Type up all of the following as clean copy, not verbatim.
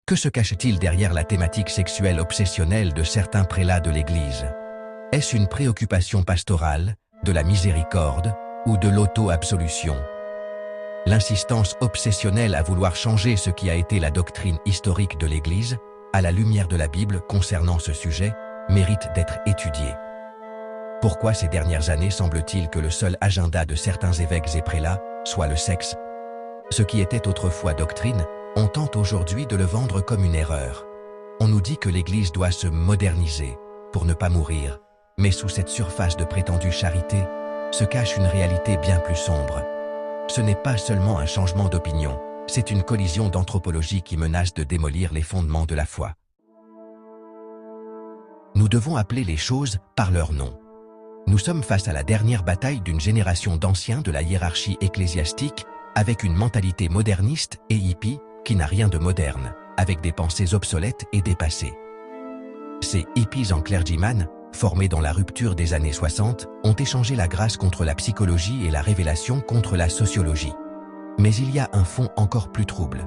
Que se cache-t-il derrière la thématique sexuelle obsessionnelle de certains prélats de l'Église? Est-ce une préoccupation pastorale, de la miséricorde ou de l'auto-absolution? L'insistance obsessionnelle à vouloir changer ce qui a été la doctrine historique de l'Église, à la lumière de la Bible concernant ce sujet, mérite d'être étudiée. Pourquoi ces dernières années semble-t-il que le seul agenda de certains évêques et prélats soit le sexe? Ce qui était autrefois doctrine, on tente aujourd'hui de le vendre comme une erreur. On nous dit que l'Église doit se moderniser pour ne pas mourir, mais sous cette surface de prétendue charité se cache une réalité bien plus sombre. Ce n'est pas seulement un changement d'opinion, c'est une collision d'anthropologie qui menace de démolir les fondements de la foi. Nous devons appeler les choses par leur nom. Nous sommes face à la dernière bataille d'une génération d'anciens de la hiérarchie ecclésiastique avec une mentalité moderniste et hippie qui n'a rien de moderne, avec des pensées obsolètes et dépassées. Ces hippies en clergyman, formés dans la rupture des années 60, ont échangé la grâce contre la psychologie et la révélation contre la sociologie. Mais il y a un fond encore plus trouble.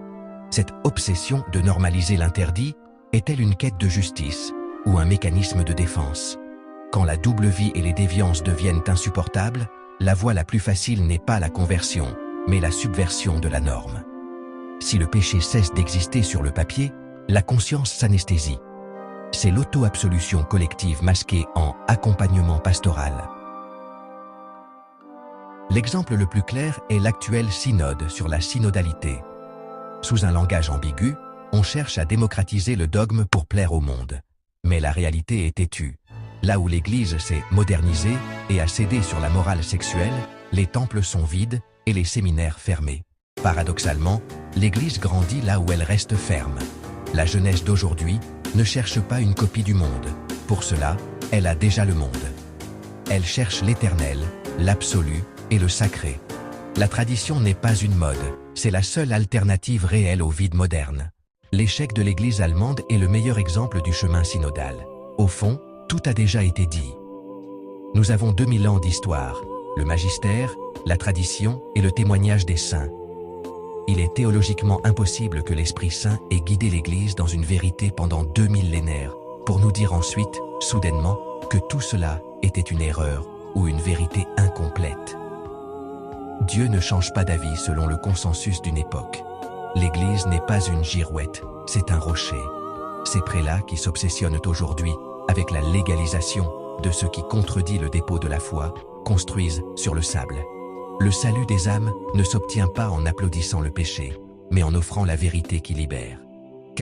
Cette obsession de normaliser l'interdit est-elle une quête de justice ou un mécanisme de défense? Quand la double vie et les déviances deviennent insupportables, la voie la plus facile n'est pas la conversion, mais la subversion de la norme. Si le péché cesse d'exister sur le papier, la conscience s'anesthésie. C'est l'auto-absolution collective masquée en accompagnement pastoral. L'exemple le plus clair est l'actuel synode sur la synodalité. Sous un langage ambigu, on cherche à démocratiser le dogme pour plaire au monde. Mais la réalité est têtue. Là où l'Église s'est modernisée et a cédé sur la morale sexuelle, les temples sont vides et les séminaires fermés. Paradoxalement, l'Église grandit là où elle reste ferme. La jeunesse d'aujourd'hui ne cherche pas une copie du monde. Pour cela, elle a déjà le monde. Elle cherche l'éternel, l'absolu et le sacré. La tradition n'est pas une mode, c'est la seule alternative réelle au vide moderne. L'échec de l'Église allemande est le meilleur exemple du chemin synodal. Au fond, tout a déjà été dit. Nous avons 2000 ans d'histoire, le magistère, la tradition et le témoignage des saints. Il est théologiquement impossible que l'Esprit Saint ait guidé l'Église dans une vérité pendant 2 millénaires, pour nous dire ensuite, soudainement, que tout cela était une erreur ou une vérité incomplète. Dieu ne change pas d'avis selon le consensus d'une époque. L'Église n'est pas une girouette, c'est un rocher. Ces prélats qui s'obsessionnent aujourd'hui avec la légalisation de ce qui contredit le dépôt de la foi, construisent sur le sable. Le salut des âmes ne s'obtient pas en applaudissant le péché, mais en offrant la vérité qui libère.